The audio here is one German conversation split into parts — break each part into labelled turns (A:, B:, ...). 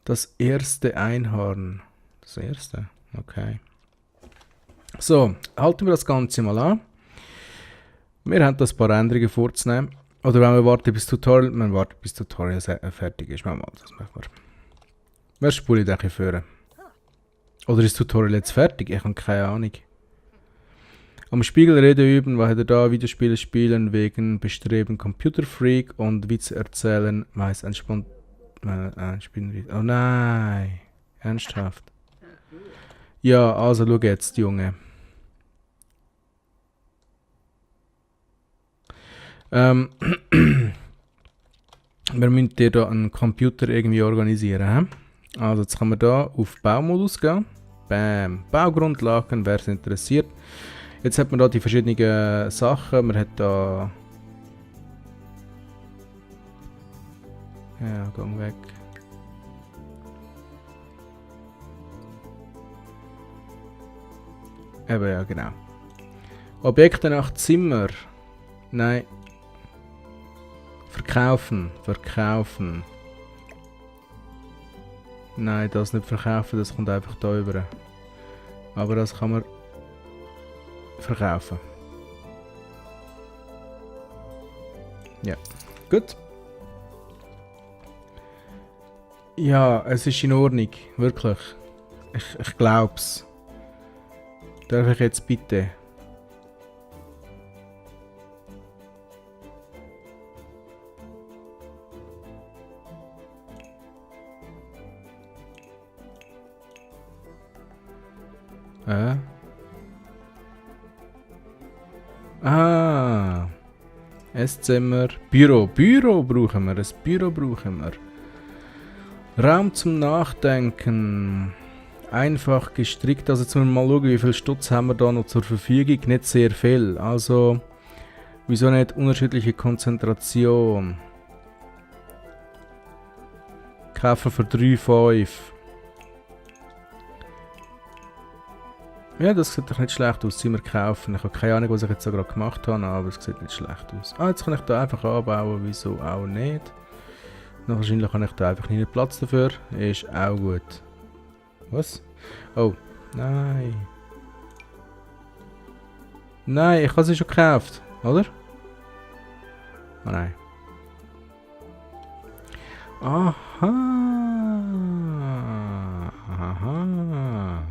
A: Das erste Einhorn. Das erste? Okay. So, halten wir das Ganze mal an. Wir haben das paar Änderungen vorzunehmen. Oder wenn wir warten bis Tutorial, fertig ist. Das machen wir. Wer spule ich da führen? Oder ist das Tutorial jetzt fertig? Ich habe keine Ahnung. Am Spiegel Rede üben, weil er da Videospiele spielen wegen Bestreben Computerfreak und Witze erzählen, weiß ein Spiel. Oh nein! Ernsthaft? Ja, also schau jetzt, Junge. Wir müssen dir da einen Computer irgendwie organisieren. He? Also jetzt kann man da auf Baumodus gehen. Bam. Baugrundlagen, wer es interessiert. Jetzt hat man da die verschiedenen Sachen. Man hat da... Ja, gang weg. Eben, ja, genau. Objekte nach Zimmer. Nein. Verkaufen. Verkaufen. Nein, das nicht verkaufen, das kommt einfach da rüber. Aber das kann man verkaufen. Ja, gut. Ja, es ist in Ordnung, wirklich. Ich glaub's. Darf ich jetzt bitte? Ah. Esszimmer. Büro. Büro brauchen wir. Ein Büro brauchen wir. Raum zum Nachdenken. Einfach gestrickt. Also jetzt müssen wir mal schauen, wie viel Stutz haben wir da noch zur Verfügung. Nicht sehr viel. Also, wieso nicht unterschiedliche Konzentration? Kaufen für 3,5. Ja, das sieht doch nicht schlecht aus. Sollen wir kaufen? Ich habe keine Ahnung, was ich jetzt so gerade gemacht habe, aber es sieht nicht schlecht aus. Ah, jetzt kann ich da einfach anbauen. Wieso auch nicht? Na, wahrscheinlich habe ich da einfach nicht Platz dafür. Ist auch gut. Was? Oh, nein. Nein, ich habe sie schon gekauft, oder? Oh nein. Aha. Aha.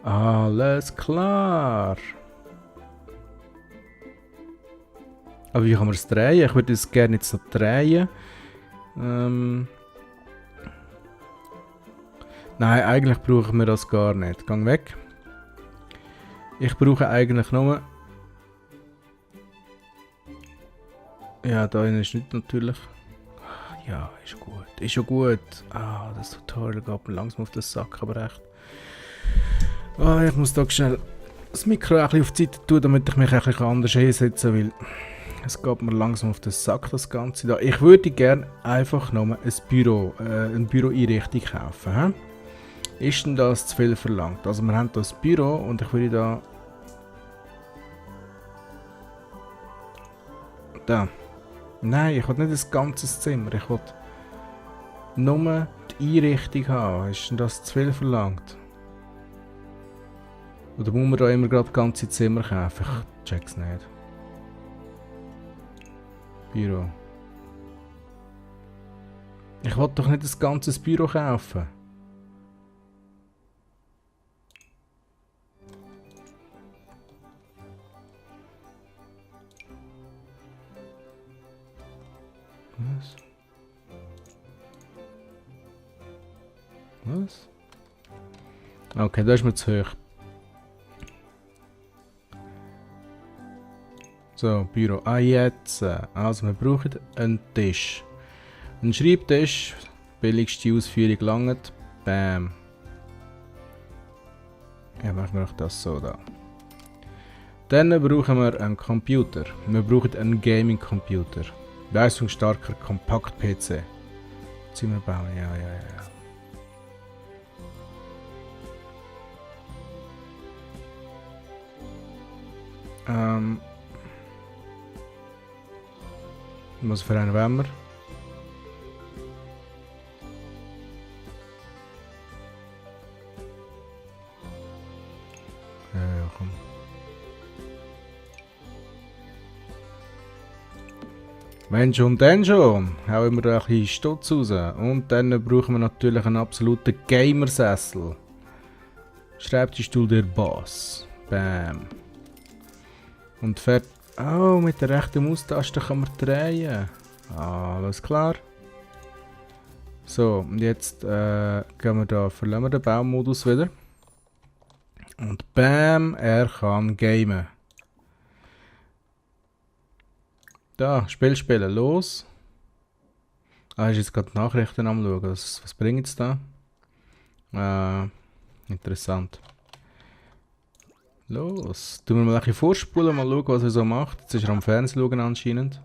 A: Alles klar. Aber wie kann man es drehen? Ich würde es gerne jetzt noch drehen. Nein, eigentlich brauchen wir das gar nicht. Gang weg. Ich brauche eigentlich nur... Ja, da ist nicht natürlich. Ja, ist gut. Ist schon gut. Ah, das Tutorial geht mir langsam auf den Sack, aber echt. Ah, ich muss da schnell das Mikro ein bisschen auf die Seite tun, damit ich mich ein bisschen anders hinsetzen kann, weil es geht mir langsam auf den Sack, das Ganze da. Ich würde gerne einfach nur ein Büro, eine Büroeinrichtung kaufen. He? Ist denn das zu viel verlangt? Also wir haben das Büro und ich würde da... Da. Nein, ich will nicht ein ganzes Zimmer. Ich will nur die Einrichtung haben. Ist denn das zu viel verlangt? Oder muss man da immer gerade das ganze Zimmer kaufen? Ich check's nicht. Büro. Ich will doch nicht ein ganzes Büro kaufen. Was? Was? Okay, das ist mir zu hoch. So, Büro. Ah, jetzt. Also, wir brauchen einen Tisch. Ein Schreibtisch. Billigste Ausführung langt. Bam. Ja, machen wir auch das so da. Dann brauchen wir einen Computer. Wir brauchen einen Gaming-Computer. Leistungsstarker Kompakt-PC. Zimmer bauen, ja. Was für einen wollen wir? Wenn schon, dann schon. Hauen wir da ein bisschen Stutz raus. Und dann brauchen wir natürlich einen absoluten Gamersessel. Schreibtischstuhl der Boss. Bam. Und fertig. Oh, mit der rechten Maustaste kann man drehen. Alles klar. So, und jetzt gehen wir da, verlassen wir den Baumodus wieder. Und bam, er kann gamen. Da, Spiel spielen, los. Ist jetzt gerade die Nachrichten am schauen. Was bringt es da? Interessant. Los. Tun wir mal ein bisschen vorspulen, mal schauen, was er so macht. Jetzt ist er am Fernsehen schauen anscheinend.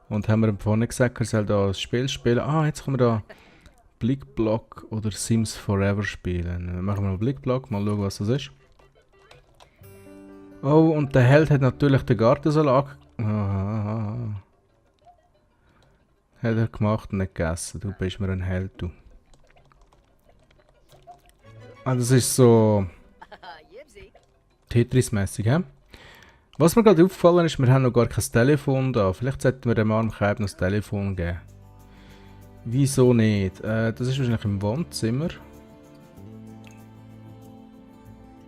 A: Und haben wir ihm vorhin gesagt, er soll da ein Spiel spielen. Jetzt können wir da Blickblock oder Sims Forever spielen. Dann machen wir mal Blickblock, mal schauen, was das ist. Oh, und der Held hat natürlich den Gartensalat. Hat er gemacht und nicht gegessen. Du bist mir ein Held, du. Das ist so Tetris-mäßig, hä? Was mir gerade aufgefallen ist, wir haben noch gar kein Telefon da. Vielleicht sollten wir dem armen Kaib noch das Telefon geben. Wieso nicht? Das ist wahrscheinlich im Wohnzimmer.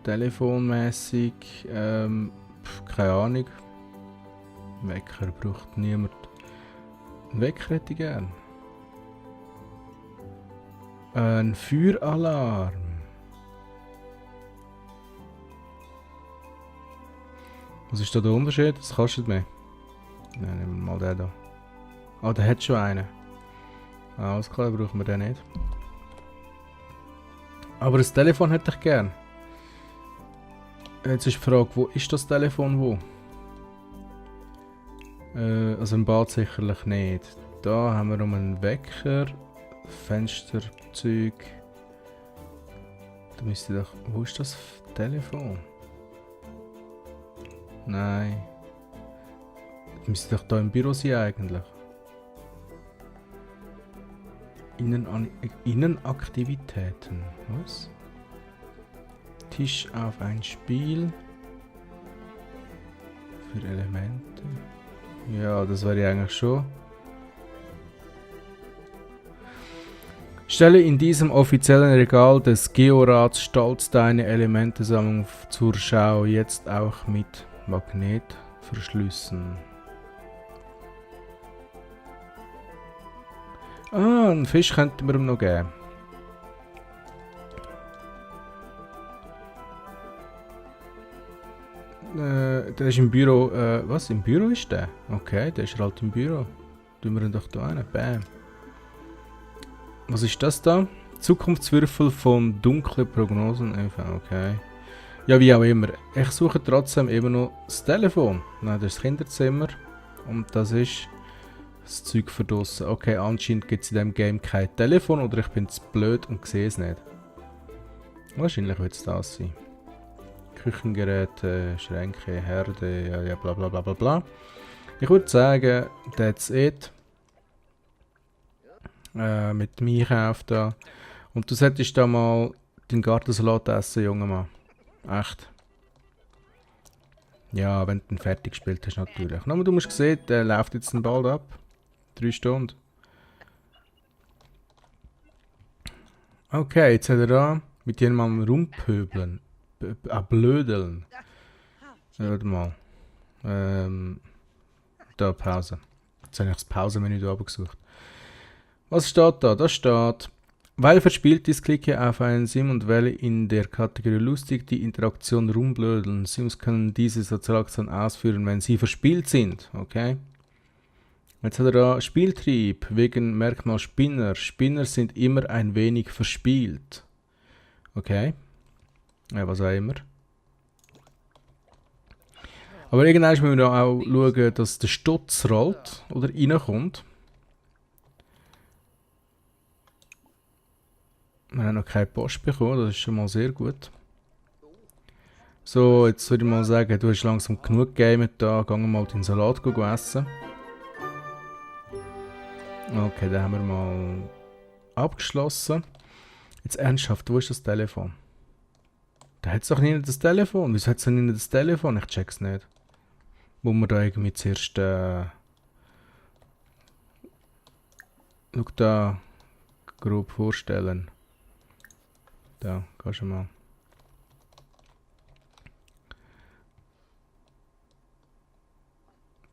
A: Telefonmäßig. Keine Ahnung. Wecker braucht niemand. Einen Wecker hätte ich gern. Ein Feueralarm. Was ist da der Unterschied? Das kostet mehr. Nein, nehmen wir mal den da. Der hat schon einen. Alles klar, brauchen wir den nicht. Aber das Telefon hätte ich gern. Jetzt ist die Frage, wo ist das Telefon wo? Also im Bad sicherlich nicht. Da haben wir einen Wecker, Fensterzeug. Da müsste doch. Wo ist das Telefon? Nein. Das müsste doch da im Büro sein eigentlich. Innenaktivitäten. Was? Tisch auf ein Spiel. Für Elemente. Ja, das wäre ja eigentlich schon. Stelle in diesem offiziellen Regal des Georats stolz deine Elementesammlung zur Schau. Jetzt auch mit Magnetverschlüssen. Einen Fisch könnten wir ihm noch geben. Der ist im Büro. Was? Im Büro ist der? Okay, der ist halt im Büro. Tun wir ihn doch da rein. Bam. Was ist das da? Zukunftswürfel von dunklen Prognosen. Okay. Ja, wie auch immer. Ich suche trotzdem immer noch das Telefon. Nein, das ist das Kinderzimmer. Und das ist das Zeug für draussen. Okay, anscheinend gibt es in diesem Game kein Telefon oder ich bin zu blöd und sehe es nicht. Wahrscheinlich wird es das sein. Küchengeräte, Schränke, Herde, ja, bla bla bla bla bla. Ich würde sagen, that's it. Mit dem Einkauf da. Und du solltest da mal deinen Gartensalat essen, junger Mann. Echt. Ja, wenn du ihn fertig gespielt hast natürlich. Aber du musst sehen, der läuft jetzt bald ab. 3 Stunden. Okay, jetzt hat er da mit jemandem rumpöbeln. Blödeln. Warte mal. Da Pause. Jetzt habe ich das Pausenmenü da gesucht. Was steht da? Da steht, weil verspielt ist, klicke auf einen Sim und wähle in der Kategorie lustig die Interaktion rumblödeln. Sims können diese Sozialaktion ausführen, wenn sie verspielt sind. Okay. Jetzt hat er da Spieltrieb wegen Merkmal Spinner. Spinner sind immer ein wenig verspielt. Okay. Ja, was auch immer. Aber irgendwann müssen wir auch schauen, dass der Stutz rollt oder reinkommt. Wir haben noch keine Post bekommen, das ist schon mal sehr gut. So, jetzt würde ich mal sagen, du hast langsam genug gegamet da, gehen wir mal den Salat essen. Okay, den haben wir mal abgeschlossen. Jetzt ernsthaft, wo ist das Telefon? Da hat es doch nicht das Telefon. Wieso hat es nicht das Telefon? Ich check's nicht. Wo wir da irgendwie zuerst Schau da, grob vorstellen. Da, kannst du mal.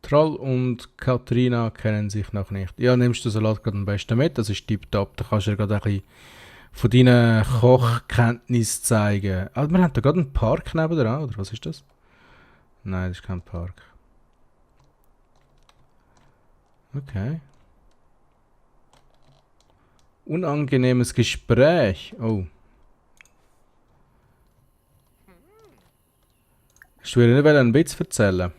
A: Troll und Katrina kennen sich noch nicht. Ja, nimmst du Salat gerade am besten mit, das ist tipptopp. Da kannst du dir gerade ein bisschen von deinen Kochkenntnissen zeigen. Ah, wir haben da gerade einen Park nebenan, oder was ist das? Nein, das ist kein Park. Okay. Unangenehmes Gespräch. Oh. Hast du mir nicht einen Witz erzählen?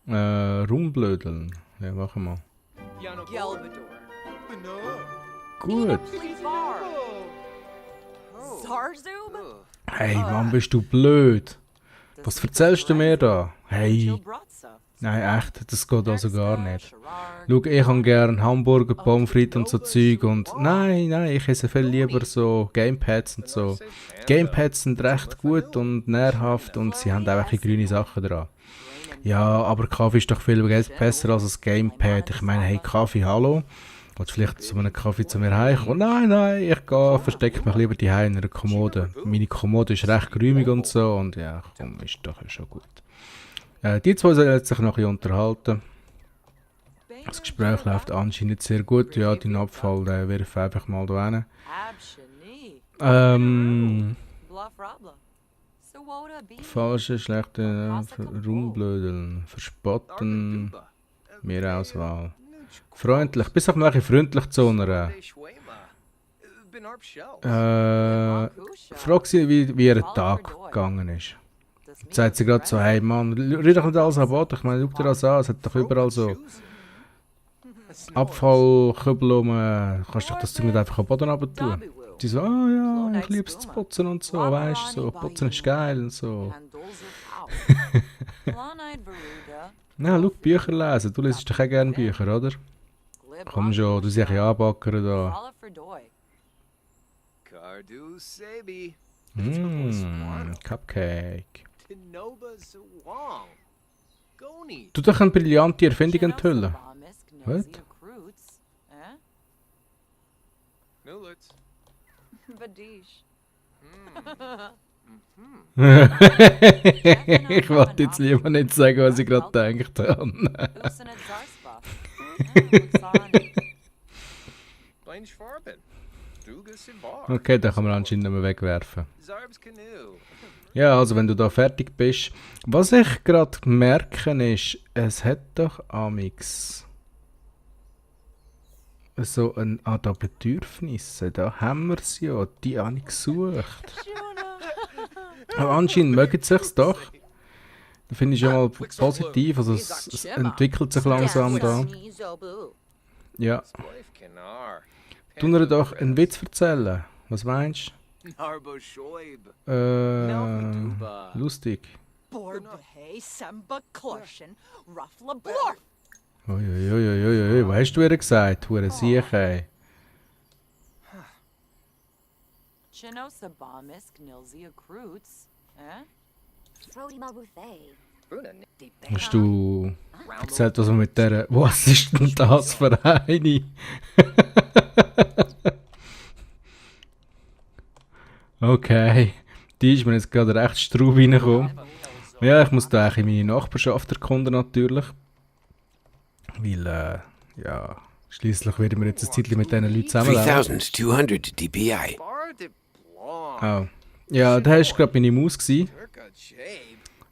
A: Rumblödeln. Ja, machen wir.
B: Gelbador.
A: Gut.
B: Zarzub?
A: Hey, Mann, bist du blöd. Was erzählst du mir da? Hey. Nein, echt, das geht also gar nicht. Schau, ich habe gern Hamburger, Pommes frites und so Zeug und nein, ich esse viel lieber so Gamepads und so. Die Gamepads sind recht gut und nährhaft und sie haben auch ein bisschen grüne Sachen dran. Ja, aber Kaffee ist doch viel besser als ein Gamepad. Ich meine, hey, Kaffee, hallo? Willst du vielleicht zu einem Kaffee zu mir heimkommen? Nein, ich gehe, verstecke mich lieber die in einer Kommode. Meine Kommode ist recht geräumig und so und ja, komm, ist doch schon gut. Die zwei sollen jetzt sich noch ein bisschen unterhalten. Das Gespräch läuft anscheinend sehr gut. Ja, den Abfall wirf einfach mal da hin. Falsche, schlechte Rumblödeln, verspotten, Mehrauswahl. Freundlich, bis auf mal freundlich zu einer. Frag sie, wie ihr Tag gegangen ist. Jetzt sagt sie gerade so, hey Mann, rühr doch nicht alles an Bord. Ich meine, schau dir das an, es hat doch überall so Abfallkübel rum. Kannst doch das Zeug nicht einfach am Boden runter tun. Die so, ja, ich liebe es zu putzen und so, weißt du, so, putzen ist geil und so. Ja, schau, Bücher lesen, du liest doch auch gerne Bücher, oder? Komm schon, du siehst ja anbackern da. Cupcake. Du doch eine brillante Erfindung enthüllen. Was? Ich wollte jetzt lieber nicht sagen, was ich gerade gedacht habe. Okay, den kann man anscheinend nicht mehr wegwerfen. Ja, also wenn du da fertig bist. Was ich gerade merke ist, es hat doch amix so ein da Bedürfnisse. Da haben wir es ja, die habe ich gesucht. Aber anscheinend mögen sie es doch. Da finde ich schon mal positiv, also es entwickelt sich langsam da. Ja. Tun wir doch einen Witz erzählen. Was meinst du? Lustig. Uiuiuiui, was hast du ihr gesagt? Hure Siech, ey. Hast du erzählt, was wir mit der... Was ist denn das für eine? Okay, die ist mir jetzt gerade recht straub reingekommen. Ja, ich muss da eigentlich meine Nachbarschaft erkunden natürlich. Weil, ja, schliesslich werden wir jetzt ein Zeitchen mit diesen Leuten zusammenleben.
C: 3200 DPI.
A: Oh. Ja, da war gerade meine Maus gewesen.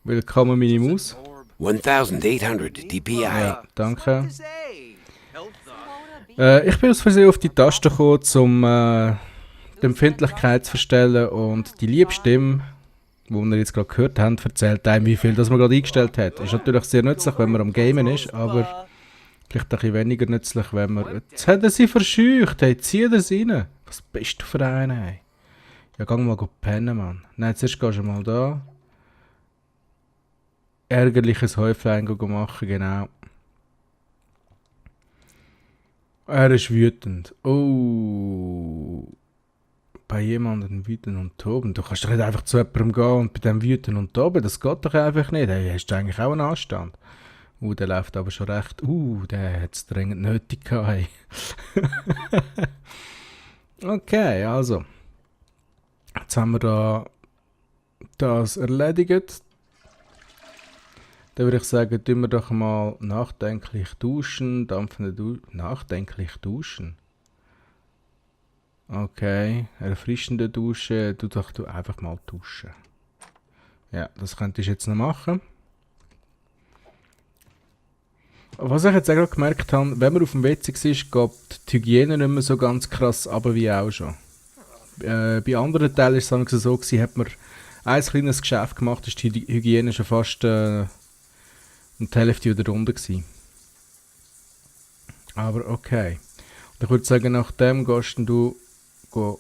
A: Willkommen, meine Maus.
C: 1800 DPI.
A: Ja, danke. Ich bin aus Versehen auf die Taste gekommen, um die Empfindlichkeit zu verstellen und die liebe Stimme, die wir jetzt gerade gehört haben, erzählt einem, wie viel das man gerade eingestellt hat. Ist natürlich sehr nützlich, wenn man am Gamen ist, aber vielleicht ein bisschen weniger nützlich, wenn man... Jetzt hat er sie verscheucht, hey, zieh das rein. Was bist du für einer, hey? Ja, geh mal pennen, Mann. Nein, zuerst gehst du mal da. Ärgerliches Häuflein machen, genau. Er ist wütend. Oh. Bei jemandem wütend und toben. Du kannst doch nicht einfach zu jemandem gehen und bei dem wütend und toben. Das geht doch einfach nicht. Hey, hast du eigentlich auch einen Anstand? Der läuft aber schon recht. Der hat es dringend nötig gehabt. Hey. Okay, also. Jetzt haben wir da das erledigt. Dann würde ich sagen, tun wir doch mal nachdenklich duschen. Nachdenklich duschen? Okay, erfrischende Dusche. Du einfach mal duschen. Ja, das könntest du jetzt noch machen. Was ich jetzt auch gerade gemerkt habe, wenn man auf dem WC ist, geht die Hygiene nicht mehr so ganz krass aber wie auch schon. Bei anderen Teilen war es so gewesen, hat man ein kleines Geschäft gemacht, ist die Hygiene schon fast und die Hälfte wieder runter gewesen. Aber okay. Und ich würde sagen, nach dem gehst du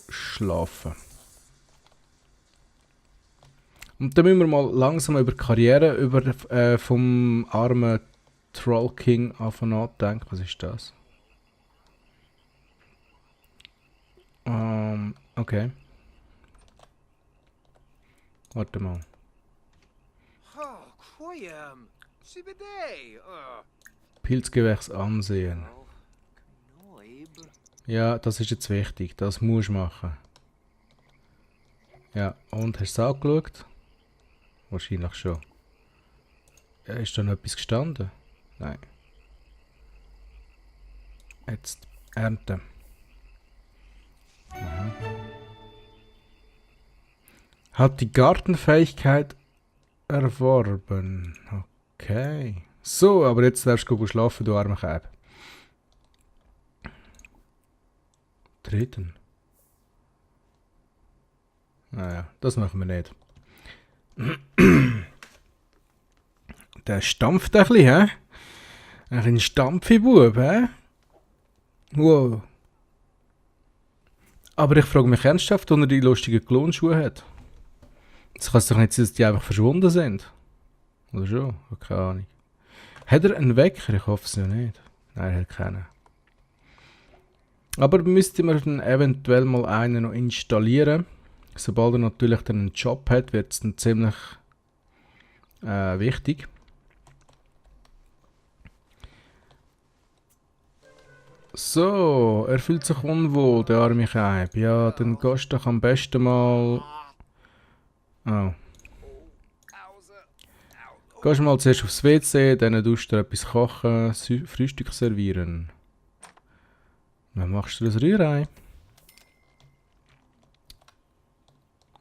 A: schlafen. Und dann müssen wir mal langsam über die Karriere vom armen Troll King nachdenken. Was ist das? Okay. Warte mal. Pilzgewächs ansehen. Ja, das ist jetzt wichtig. Das musst du machen. Ja, und hast du es angeschaut? Wahrscheinlich schon. Ja, ist da noch etwas gestanden? Nein. Jetzt ernten. Hat die Gartenfähigkeit erworben. Okay. So, aber jetzt darfst du schlafen, du armer Kerl. Treten. Naja, das machen wir nicht. Der stampft ein bisschen, hä? Ein Stampfi-Bub, hä? Wow. Aber ich frage mich ernsthaft, ob er die lustigen Klonschuhe hat. Das kann es doch nicht sein, dass die einfach verschwunden sind. Oder schon? Keine Ahnung. Hat er einen Wecker? Ich hoffe es ja nicht. Nein, er hat keinen. Aber müsste man dann eventuell mal einen noch installieren. Sobald er natürlich dann einen Job hat, wird es dann ziemlich wichtig. So, er fühlt sich unwohl, der arme Keib. Ja, dann gehst du doch am besten mal... Oh. Gehst mal zuerst aufs WC, dann tust du dir etwas kochen, Frühstück servieren. Dann machst du das Rührei.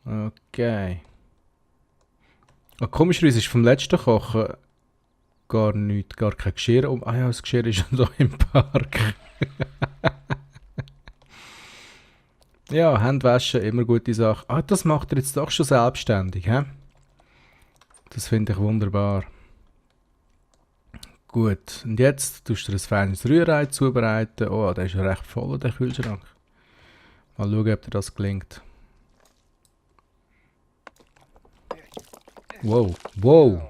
A: Okay. Komischerweise ist vom letzten Kochen gar nichts, gar kein Geschirr. Ah ja, das Geschirr ist schon da im Park. Ja, Hände waschen, immer gute Sache. Ah, das macht er jetzt doch schon selbstständig, hä? Das finde ich wunderbar. Gut, und jetzt tust du ein feines Rührei zubereiten. Oh, der ist ja recht voll, der Kühlschrank. Mal schauen, ob dir das gelingt. Wow, wow.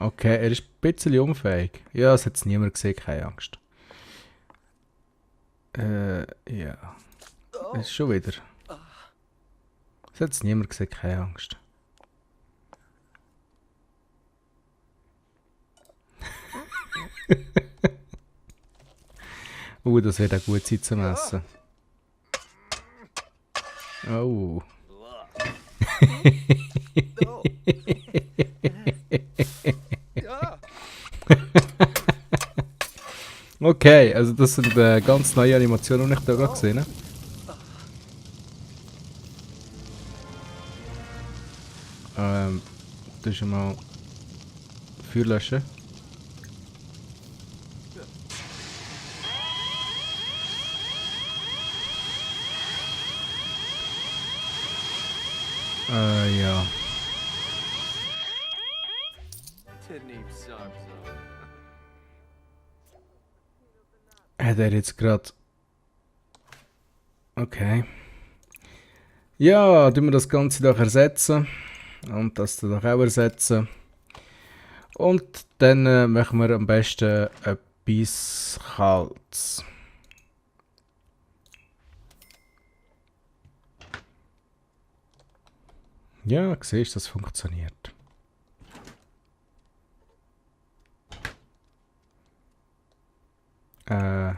A: Okay, er ist ein bisschen unfähig. Ja, das hat es niemand gesehen, keine Angst. Ja. Es ist schon wieder. Das hat es niemand gesehen, keine Angst. Das wird auch gut sein zum Essen. Oh. Okay, also das sind ganz neue Animationen, die ich da gerade gesehen habe. Das ist mal Feuer löschen. Ja. Hat er jetzt gerade... Okay. Ja, tun wir das Ganze doch ersetzen. Und das doch auch ersetzen. Und dann machen wir am besten etwas Kaltes. Ja, siehst du, das funktioniert. Ja.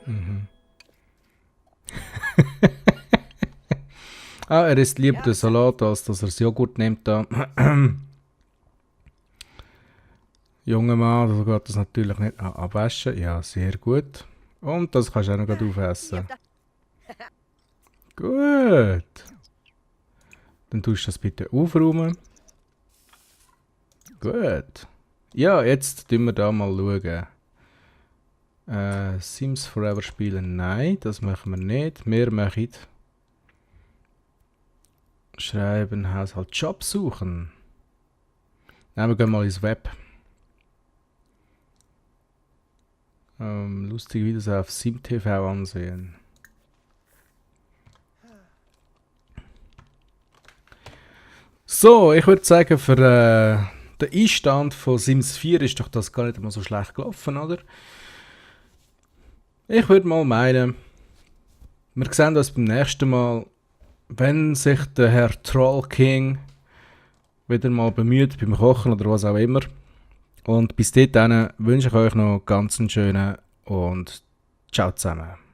A: Mhm. Er isst lieber den Salat, als dass er das Joghurt nimmt da. Junger Mann, so geht das natürlich nicht. Abwaschen, ja, sehr gut. Und das kannst du auch noch gleich aufessen. Gut. Dann tust du das bitte aufräumen. Gut. Ja, jetzt tun wir da mal schauen. Sims Forever spielen, nein, das machen wir nicht. Wir machen schreiben, Haushalt, Job suchen. Nein, wir gehen mal ins Web. Lustige Videos auf SimTV ansehen. So, ich würde sagen, für den Einstand von Sims 4 ist doch das gar nicht mal so schlecht gelaufen, oder? Ich würde mal meinen, wir sehen uns beim nächsten Mal, wenn sich der Herr Troll King wieder mal bemüht beim Kochen oder was auch immer. Und bis dahin wünsche ich euch noch ganz einen schönen und ciao zusammen.